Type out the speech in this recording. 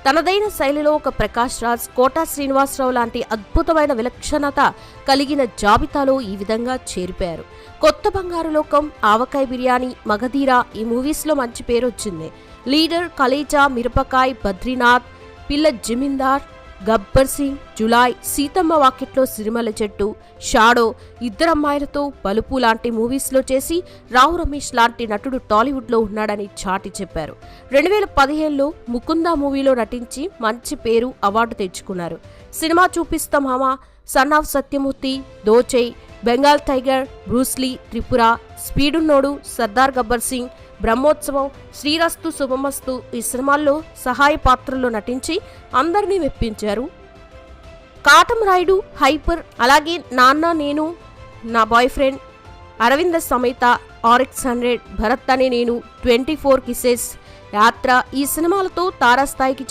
తనదైన శైలిలో ఒక ప్రకాష్ రాజ్, కోటా శ్రీనివాసరావు లాంటి అద్భుతమైన విలక్షణత కలిగిన జాబితాలో ఈ విధంగా చేరిపోయారు. కొత్త బంగారు లోకం, ఆవకాయ బిర్యానీ, మగధీర ఈ మూవీస్లో మంచి పేరు వచ్చింది. లీడర్, కలేజా, మిరపకాయ్, బద్రీనాథ్, పిల్ల జమీందార్, గబ్బర్ సింగ్, జులాయ్, సీతమ్మ వాకిట్లో సిరిమల్ల చెట్టు, షాడో, ఇద్దరమ్మాయిలతో, బలుపు లాంటి మూవీస్లో చేసి రావు రమేష్ లాంటి నటుడు టాలీవుడ్లో ఉన్నాడని చాటి చెప్పారు. 2015లో ముకుందా మూవీలో నటించి మంచి పేరు, అవార్డు తెచ్చుకున్నారు. సినిమా చూపిస్తా మామ, son of Satyamurthy, Dochey, Bengal tiger, Bruce Lee, Tripura, Speedunnodu, Sardar Gabbar Singh, Brahmotsavam, Srirastu Subhamastu ఈ సినిమాల్లో సహాయ పాత్రల్లో నటించి అందరినీ మెప్పించారు. కాటం రాయుడు, హైపర్, అలాగే నాన్న నేను, నా boy friend, Aravinda Sametha, RX100, Bharat అనే నేను, 24 కిసెస్, యాత్ర ఈ సినిమాలతో తారాస్థాయికి